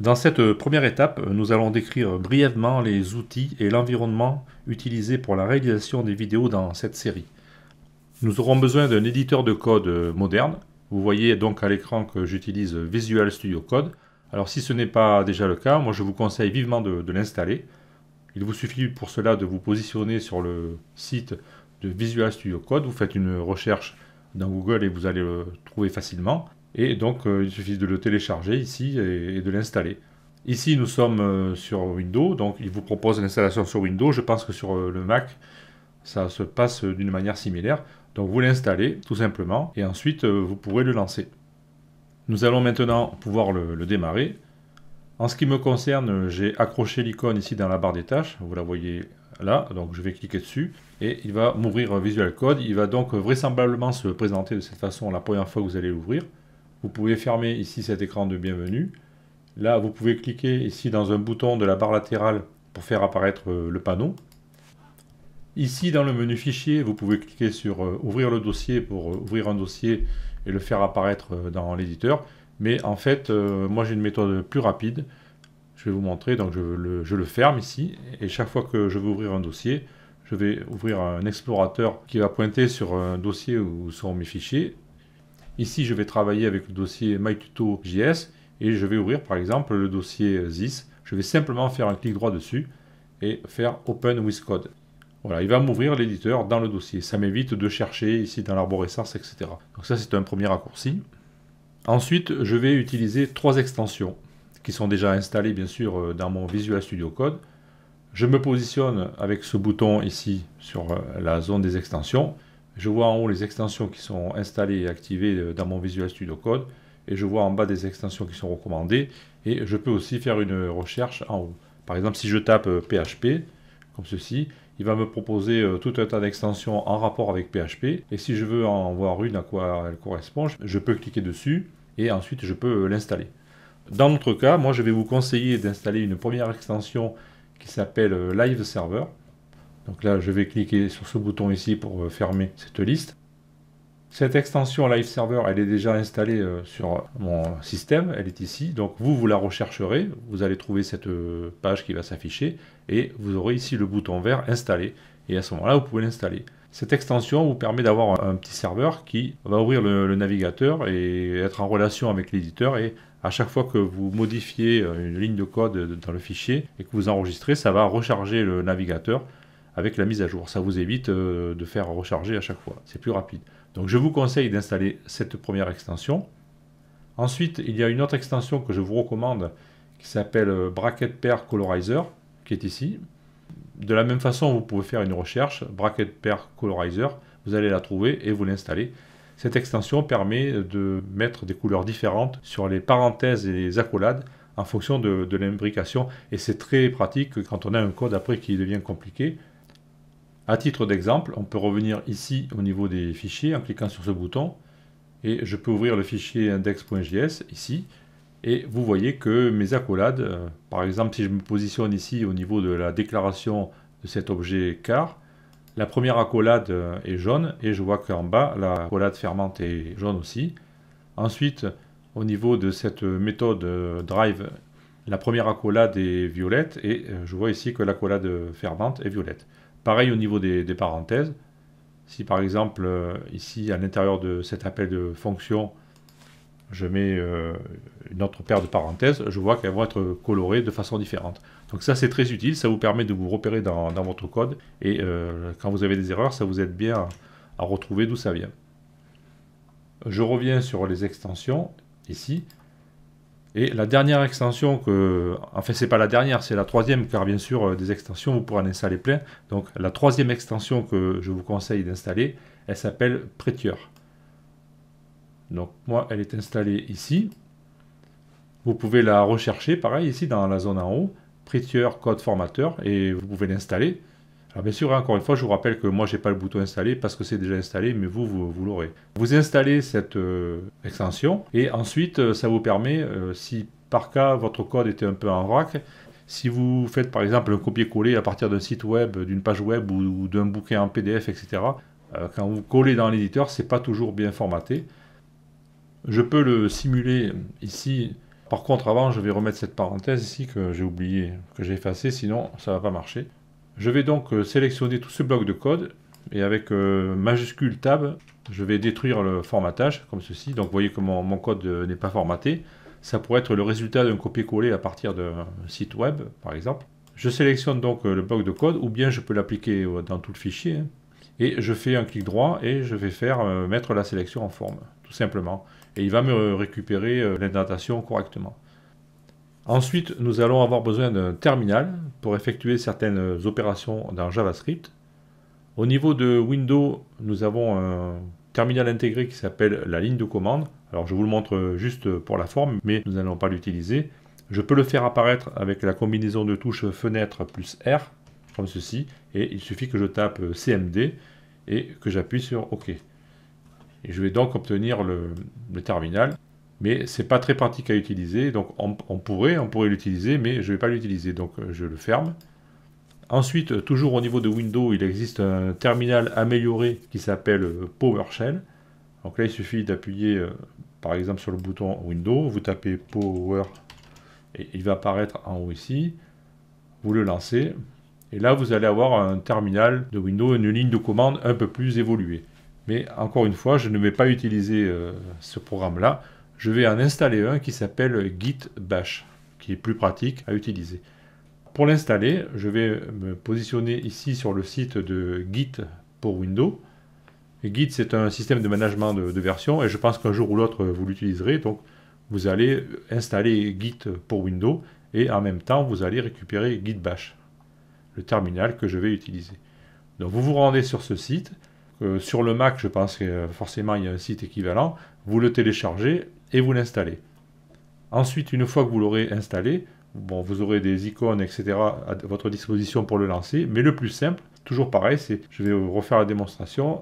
Dans cette première étape, nous allons décrire brièvement les outils et l'environnement utilisés pour la réalisation des vidéos dans cette série. Nous aurons besoin d'un éditeur de code moderne. Vous voyez donc à l'écran que j'utilise Visual Studio Code. Alors si ce n'est pas déjà le cas, moi je vous conseille vivement de l'installer. Il vous suffit pour cela de vous positionner sur le site de Visual Studio Code. Vous faites une recherche dans Google et vous allez le trouver facilement. Et donc il suffit de le télécharger ici et de l'installer. Ici nous sommes sur Windows, donc il vous propose l'installation sur Windows. Je pense que sur le Mac, ça se passe d'une manière similaire. Donc vous l'installez tout simplement et ensuite vous pourrez le lancer. Nous allons maintenant pouvoir le démarrer. En ce qui me concerne, j'ai accroché l'icône ici dans la barre des tâches. Vous la voyez là, donc je vais cliquer dessus et il va m'ouvrir Visual Code. Il va donc vraisemblablement se présenter de cette façon la première fois que vous allez l'ouvrir. Vous pouvez fermer ici cet écran de bienvenue. Là, vous pouvez cliquer ici dans un bouton de la barre latérale pour faire apparaître le panneau. Ici, dans le menu fichier, vous pouvez cliquer sur ouvrir le dossier pour ouvrir un dossier et le faire apparaître dans l'éditeur. Mais en fait, moi j'ai une méthode plus rapide. Je vais vous montrer, donc je le ferme ici. Et chaque fois que je veux ouvrir un dossier, je vais ouvrir un explorateur qui va pointer sur un dossier où sont mes fichiers. Ici, je vais travailler avec le dossier mytuto.js et je vais ouvrir par exemple le dossier this. Je vais simplement faire un clic droit dessus et faire Open with Code. Voilà, il va m'ouvrir l'éditeur dans le dossier. Ça m'évite de chercher ici dans l'arborescence, etc. Donc ça, c'est un premier raccourci. Ensuite, je vais utiliser trois extensions qui sont déjà installées, bien sûr, dans mon Visual Studio Code. Je me positionne avec ce bouton ici sur la zone des extensions. Je vois en haut les extensions qui sont installées et activées dans mon Visual Studio Code. Et je vois en bas des extensions qui sont recommandées. Et je peux aussi faire une recherche en haut. Par exemple, si je tape PHP, comme ceci, il va me proposer tout un tas d'extensions en rapport avec PHP. Et si je veux en voir une à quoi elle correspond, je peux cliquer dessus et ensuite je peux l'installer. Dans notre cas, moi je vais vous conseiller d'installer une première extension qui s'appelle Live Server. Donc là, je vais cliquer sur ce bouton ici pour fermer cette liste. Cette extension Live Server, elle est déjà installée sur mon système, elle est ici. Donc vous la rechercherez, vous allez trouver cette page qui va s'afficher et vous aurez ici le bouton vert installé. Et à ce moment-là, vous pouvez l'installer. Cette extension vous permet d'avoir un petit serveur qui va ouvrir le navigateur et être en relation avec l'éditeur. Et à chaque fois que vous modifiez une ligne de code dans le fichier et que vous enregistrez, ça va recharger le navigateur avec la mise à jour. Ça vous évite de faire recharger à chaque fois. C'est plus rapide. Donc je vous conseille d'installer cette première extension. Ensuite, il y a une autre extension que je vous recommande qui s'appelle Bracket Pair Colorizer, qui est ici. De la même façon, vous pouvez faire une recherche, Bracket Pair Colorizer, vous allez la trouver et vous l'installer. Cette extension permet de mettre des couleurs différentes sur les parenthèses et les accolades en fonction de l'imbrication. Et c'est très pratique quand on a un code après qui devient compliqué. À titre d'exemple, on peut revenir ici au niveau des fichiers en cliquant sur ce bouton et je peux ouvrir le fichier index.js ici et vous voyez que mes accolades, par exemple si je me positionne ici au niveau de la déclaration de cet objet car, la première accolade est jaune et je vois qu'en bas la accolade fermante est jaune aussi. Ensuite, au niveau de cette méthode drive, la première accolade est violette et je vois ici que l'accolade fermante est violette. Pareil au niveau des parenthèses. Si par exemple, ici, à l'intérieur de cet appel de fonction, je mets une autre paire de parenthèses, je vois qu'elles vont être colorées de façon différente. Donc ça, c'est très utile. Ça vous permet de vous repérer dans votre code. Et quand vous avez des erreurs, ça vous aide bien à retrouver d'où ça vient. Je reviens sur les extensions, ici. Et la dernière extension enfin c'est pas la dernière, c'est la troisième, car bien sûr des extensions vous pourrez en installer plein. Donc la troisième extension que je vous conseille d'installer, elle s'appelle Prettier. Donc moi elle est installée ici. Vous pouvez la rechercher, pareil ici dans la zone en haut, Prettier Code Formatter, et vous pouvez l'installer. Alors bien sûr, encore une fois, je vous rappelle que moi j'ai pas le bouton installé parce que c'est déjà installé, mais vous l'aurez. Vous installez cette extension et ensuite ça vous permet, si par cas votre code était un peu en vrac, si vous faites par exemple un copier-coller à partir d'un site web, d'une page web ou d'un bouquin en PDF, etc., quand vous collez dans l'éditeur, c'est pas toujours bien formaté. Je peux le simuler ici Par contre, avant, je vais remettre cette parenthèse ici que j'ai oublié, que j'ai effacée, sinon ça ne va pas marcher. Je vais donc sélectionner tout ce bloc de code et avec majuscule tab, je vais détruire le formatage comme ceci. Donc vous voyez que mon code n'est pas formaté. Ça pourrait être le résultat d'un copier-coller à partir d'un site web, par exemple. Je sélectionne donc le bloc de code, ou bien je peux l'appliquer dans tout le fichier. Et je fais un clic droit et je vais faire mettre la sélection en forme, tout simplement. Et il va me récupérer l'indentation correctement. Ensuite, nous allons avoir besoin d'un terminal pour effectuer certaines opérations dans JavaScript. Au niveau de Windows, nous avons un terminal intégré qui s'appelle la ligne de commande. Alors je vous le montre juste pour la forme, mais nous n'allons pas l'utiliser. Je peux le faire apparaître avec la combinaison de touches fenêtre plus R, comme ceci, et il suffit que je tape CMD et que j'appuie sur OK. Et je vais donc obtenir le terminal, mais c'est pas très pratique à utiliser, donc on pourrait l'utiliser, mais je ne vais pas l'utiliser, donc je le ferme. Ensuite, toujours au niveau de Windows, il existe un terminal amélioré qui s'appelle PowerShell. Donc là, il suffit d'appuyer par exemple sur le bouton Windows, vous tapez Power et il va apparaître en haut ici. Vous le lancez et là, vous allez avoir un terminal de Windows, une ligne de commande un peu plus évoluée. Mais encore une fois, je ne vais pas utiliser ce programme-là. Je vais en installer un qui s'appelle Git Bash, qui est plus pratique à utiliser. Pour l'installer, je vais me positionner ici sur le site de Git pour Windows. Et Git, c'est un système de management de version et je pense qu'un jour ou l'autre, vous l'utiliserez. Donc, vous allez installer Git pour Windows et en même temps, vous allez récupérer Git Bash, le terminal que je vais utiliser. Donc, vous vous rendez sur ce site. Sur le Mac, je pense que forcément, il y a un site équivalent. Vous le téléchargez et vous l'installez. Ensuite, une fois que vous l'aurez installé, bon, vous aurez des icônes, etc. à votre disposition pour le lancer. Mais le plus simple, toujours pareil, je vais refaire la démonstration,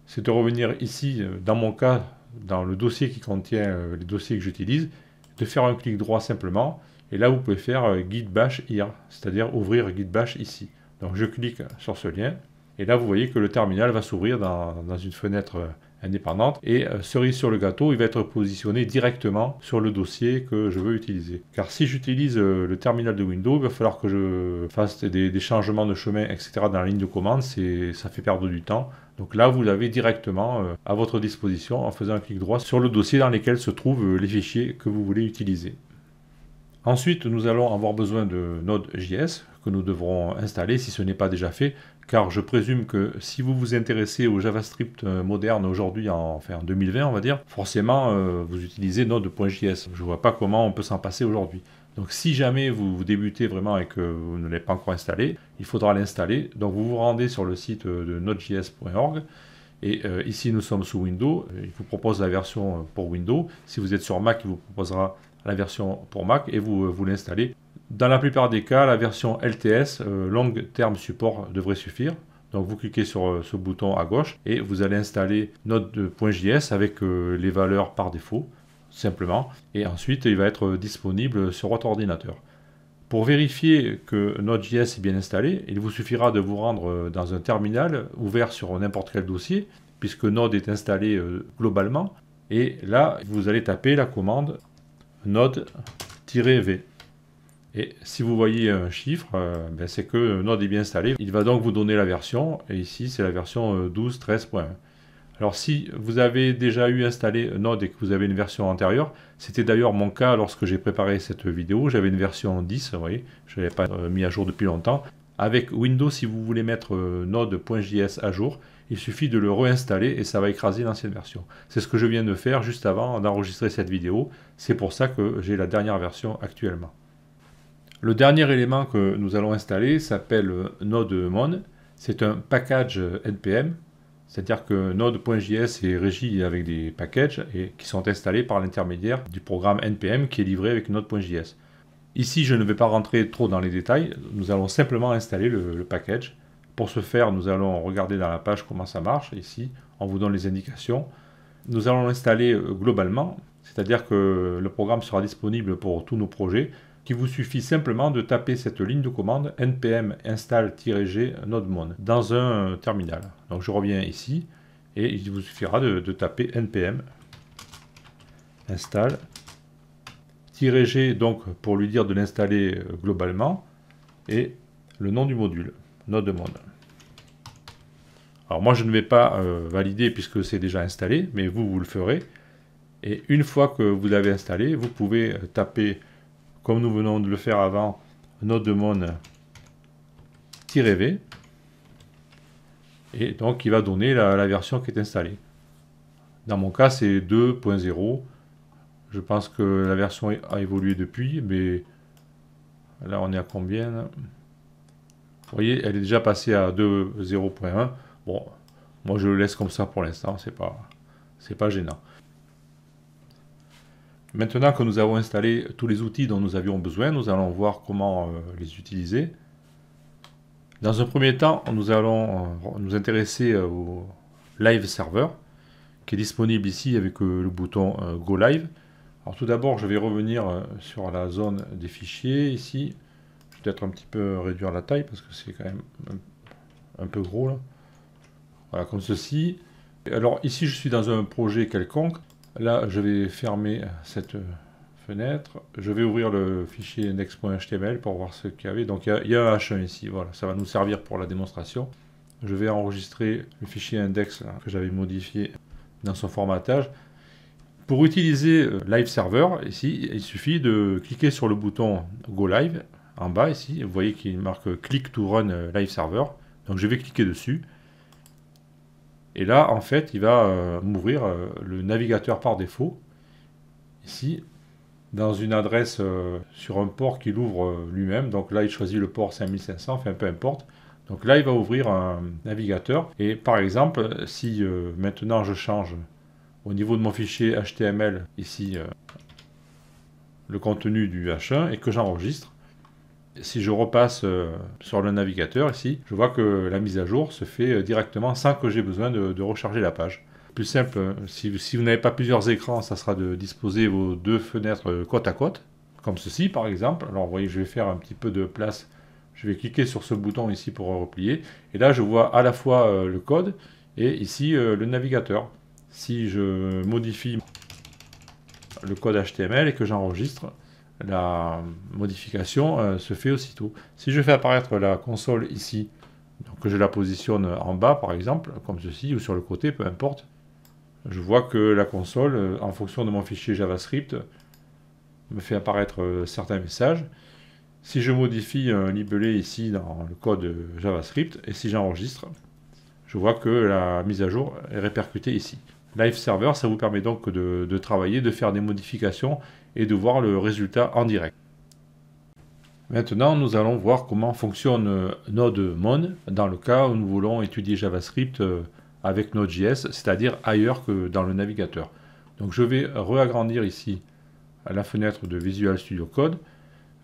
c'est de revenir ici, dans mon cas, dans le dossier qui contient les dossiers que j'utilise, de faire un clic droit simplement. Et là, vous pouvez faire Git Bash here, c'est-à-dire ouvrir Git Bash ici. Donc, je clique sur ce lien. Et là, vous voyez que le terminal va s'ouvrir dans une fenêtre indépendante. Et cerise sur le gâteau, il va être positionné directement sur le dossier que je veux utiliser. Car si j'utilise le terminal de Windows, il va falloir que je fasse des changements de chemin, etc. dans la ligne de commande. Ça fait perdre du temps. Donc là, vous l'avez directement à votre disposition en faisant un clic droit sur le dossier dans lequel se trouvent les fichiers que vous voulez utiliser. Ensuite, nous allons avoir besoin de Node.js que nous devrons installer si ce n'est pas déjà fait, car je présume que si vous vous intéressez au JavaScript moderne aujourd'hui, en 2020 on va dire, forcément vous utilisez Node.js. Je ne vois pas comment on peut s'en passer aujourd'hui. Donc si jamais vous débutez vraiment et que vous ne l'avez pas encore installé, il faudra l'installer. Donc vous vous rendez sur le site de nodejs.org. Et ici nous sommes sous Windows, il vous propose la version pour Windows. Si vous êtes sur Mac, il vous proposera la version pour Mac et vous l'installez. Dans la plupart des cas, la version LTS, Long Term Support, devrait suffire. Donc vous cliquez sur ce bouton à gauche et vous allez installer Node.js avec les valeurs par défaut, simplement. Et ensuite, il va être disponible sur votre ordinateur. Pour vérifier que Node.js est bien installé, il vous suffira de vous rendre dans un terminal ouvert sur n'importe quel dossier, puisque Node est installé globalement. Et là, vous allez taper la commande Node-V. Et si vous voyez un chiffre, c'est que Node est bien installé. Il va donc vous donner la version, et ici c'est la version 12.13.1. Alors si vous avez déjà eu installé Node et que vous avez une version antérieure, c'était d'ailleurs mon cas lorsque j'ai préparé cette vidéo, j'avais une version 10, vous voyez, je ne l'avais pas mis à jour depuis longtemps. Avec Windows, si vous voulez mettre Node.js à jour, il suffit de le réinstaller et ça va écraser l'ancienne version. C'est ce que je viens de faire juste avant d'enregistrer cette vidéo, c'est pour ça que j'ai la dernière version actuellement. Le dernier élément que nous allons installer s'appelle NodeMon, c'est un package NPM. C'est-à-dire que Node.js est régi avec des packages et qui sont installés par l'intermédiaire du programme NPM qui est livré avec Node.js. Ici, je ne vais pas rentrer trop dans les détails, nous allons simplement installer le package. Pour ce faire, nous allons regarder dans la page comment ça marche. Ici, on vous donne les indications. Nous allons l'installer globalement, c'est-à-dire que le programme sera disponible pour tous nos projets. Il vous suffit simplement de taper cette ligne de commande npm install-g nodemon dans un terminal. Donc je reviens ici et il vous suffira de taper npm install-g -G donc pour lui dire de l'installer globalement, et le nom du module, nodemon. Alors moi je ne vais pas valider puisque c'est déjà installé, mais vous le ferez. Et une fois que vous l'avez installé, vous pouvez taper, comme nous venons de le faire avant, nodemon-v, et donc il va donner la version qui est installée. Dans mon cas c'est 2.0. Je pense que la version a évolué depuis, mais là on est à combien là? Vous voyez, elle est déjà passée à 2.0.1. Bon, moi je le laisse comme ça pour l'instant, c'est pas gênant. Maintenant que nous avons installé tous les outils dont nous avions besoin, nous allons voir comment les utiliser. Dans un premier temps, nous allons nous intéresser au Live Server, qui est disponible ici avec le bouton Go Live. Alors tout d'abord, je vais revenir sur la zone des fichiers ici. Je vais peut-être un petit peu réduire la taille parce que c'est quand même un peu gros là. Voilà, comme ceci. Alors ici, je suis dans un projet quelconque. Là, je vais fermer cette fenêtre. Je vais ouvrir le fichier index.html pour voir ce qu'il y avait. Donc il y a un H1 ici. Voilà, ça va nous servir pour la démonstration. Je vais enregistrer le fichier index là, que j'avais modifié dans son formatage. Pour utiliser Live Server, ici, il suffit de cliquer sur le bouton Go Live en bas ici. Vous voyez qu'il marque Click to Run Live Server. Donc je vais cliquer dessus. Et là, en fait, il va m'ouvrir le navigateur par défaut. Ici, dans une adresse sur un port qu'il ouvre lui-même. Donc là, il choisit le port 5500, enfin peu importe. Donc là, il va ouvrir un navigateur. Et par exemple, si maintenant je change au niveau de mon fichier HTML, ici, le contenu du H1 et que j'enregistre, si je repasse sur le navigateur ici, je vois que la mise à jour se fait directement sans que j'ai besoin de recharger la page. Plus simple, si vous n'avez pas plusieurs écrans, ça sera de disposer vos deux fenêtres côte à côte, comme ceci par exemple. Alors vous voyez, je vais faire un petit peu de place. Je vais cliquer sur ce bouton ici pour replier. Et là, je vois à la fois le code et ici le navigateur. Si je modifie le code HTML et que j'enregistre, la modification se fait aussitôt. Si je fais apparaître la console ici, donc que je la positionne en bas par exemple, comme ceci, ou sur le côté, peu importe, je vois que la console, en fonction de mon fichier JavaScript, me fait apparaître certains messages. Si je modifie un libellé ici dans le code JavaScript, et si j'enregistre, je vois que la mise à jour est répercutée ici. Live Server, ça vous permet donc de travailler, de faire des modifications et de voir le résultat en direct. Maintenant, nous allons voir comment fonctionne nodemon dans le cas où nous voulons étudier JavaScript avec Node.js, c'est-à-dire ailleurs que dans le navigateur. Donc je vais réagrandir ici la fenêtre de Visual Studio Code.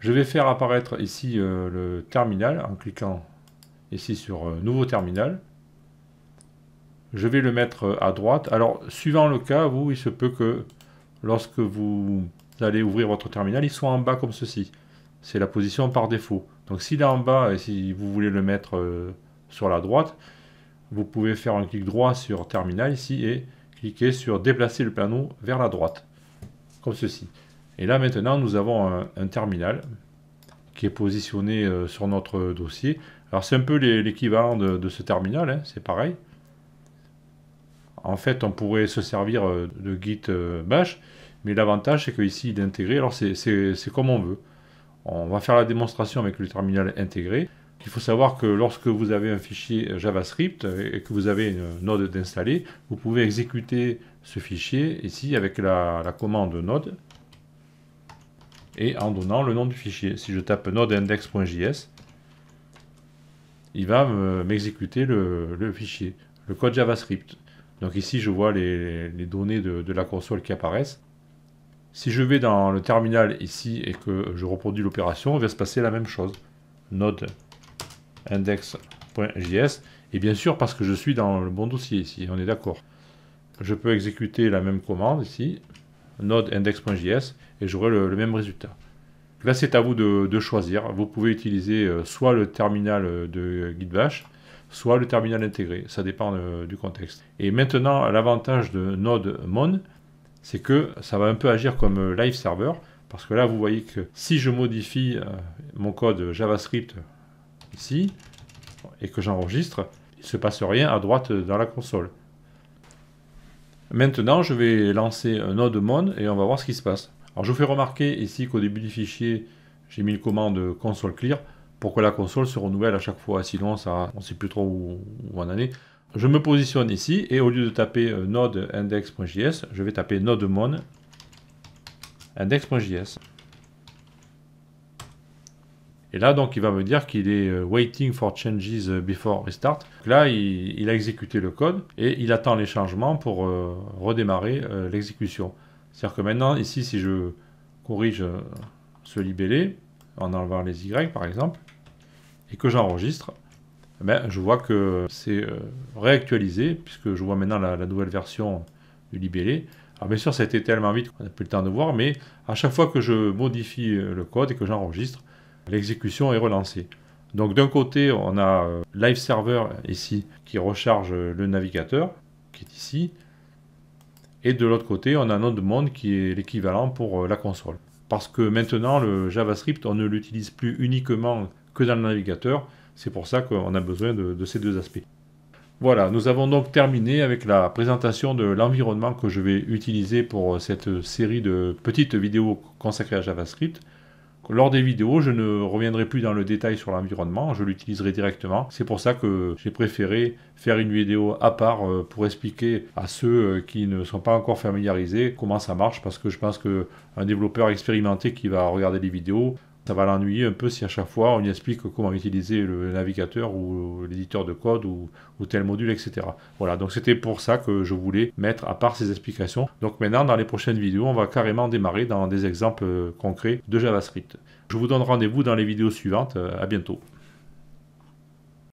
Je vais faire apparaître ici le terminal en cliquant ici sur Nouveau terminal. Je vais le mettre à droite. Alors, suivant le cas, il se peut que lorsque vous allez ouvrir votre terminal, il soit en bas comme ceci. C'est la position par défaut. Donc s'il est en bas et si vous voulez le mettre sur la droite, vous pouvez faire un clic droit sur terminal ici et cliquer sur déplacer le panneau vers la droite, comme ceci. Et là maintenant nous avons un terminal qui est positionné sur notre dossier. Alors c'est un peu l'équivalent de ce terminal, hein, c'est pareil. En fait, on pourrait se servir de Git bash, mais l'avantage, c'est qu'ici, il est intégré. Alors, c'est comme on veut. On va faire la démonstration avec le terminal intégré. Il faut savoir que lorsque vous avez un fichier JavaScript et que vous avez une node d'installer, vous pouvez exécuter ce fichier ici avec la commande node et en donnant le nom du fichier. Si je tape nodeindex.js, il va m'exécuter le fichier, le code JavaScript. Donc ici, je vois les données de la console qui apparaissent. Si je vais dans le terminal ici et que je reproduis l'opération, il va se passer la même chose. Nodeindex.js. Et bien sûr, parce que je suis dans le bon dossier ici, on est d'accord. Je peux exécuter la même commande ici, nodeindex.js, et j'aurai le même résultat. Là, c'est à vous de choisir. Vous pouvez utiliser soit le terminal de Git bash, soit le terminal intégré, ça dépend du contexte. Et maintenant, l'avantage de nodemon, c'est que ça va un peu agir comme Live Server, Parce que là, vous voyez que si je modifie mon code JavaScript ici, et que j'enregistre, il ne se passe rien à droite dans la console. Maintenant, je vais lancer un node mon et on va voir ce qui se passe. Alors, je vous fais remarquer ici qu'au début du fichier, j'ai mis une commande console clear pour que la console se renouvelle à chaque fois. Sinon, ça, on ne sait plus trop où on en est. Je me positionne ici et au lieu de taper node index.js, je vais taper node mon index.js. Et là, donc, il va me dire qu'il est waiting for changes before restart. Là, il a exécuté le code et il attend les changements pour redémarrer l'exécution. C'est-à-dire que maintenant, ici, si je corrige ce libellé, en enlevant les Y, par exemple, et que j'enregistre, ben, je vois que c'est réactualisé, puisque je vois maintenant la nouvelle version du libellé. Alors bien sûr, ça a été tellement vite qu'on n'a plus le temps de voir, mais à chaque fois que je modifie le code et que j'enregistre, l'exécution est relancée. Donc d'un côté, on a Live Server ici qui recharge le navigateur, qui est ici. Et de l'autre côté, on a node mon qui est l'équivalent pour la console. Parce que maintenant, le JavaScript, on ne l'utilise plus uniquement que dans le navigateur. C'est pour ça qu'on a besoin de ces deux aspects. Voilà, nous avons donc terminé avec la présentation de l'environnement que je vais utiliser pour cette série de petites vidéos consacrées à JavaScript. Lors des vidéos, je ne reviendrai plus dans le détail sur l'environnement, je l'utiliserai directement. C'est pour ça que j'ai préféré faire une vidéo à part pour expliquer à ceux qui ne sont pas encore familiarisés comment ça marche, parce que je pense qu'un développeur expérimenté qui va regarder les vidéos, ça va l'ennuyer un peu si à chaque fois on lui explique comment utiliser le navigateur ou l'éditeur de code ou tel module, etc. Voilà, donc c'était pour ça que je voulais mettre à part ces explications. Donc maintenant, dans les prochaines vidéos, on va carrément démarrer dans des exemples concrets de JavaScript. Je vous donne rendez-vous dans les vidéos suivantes. À bientôt.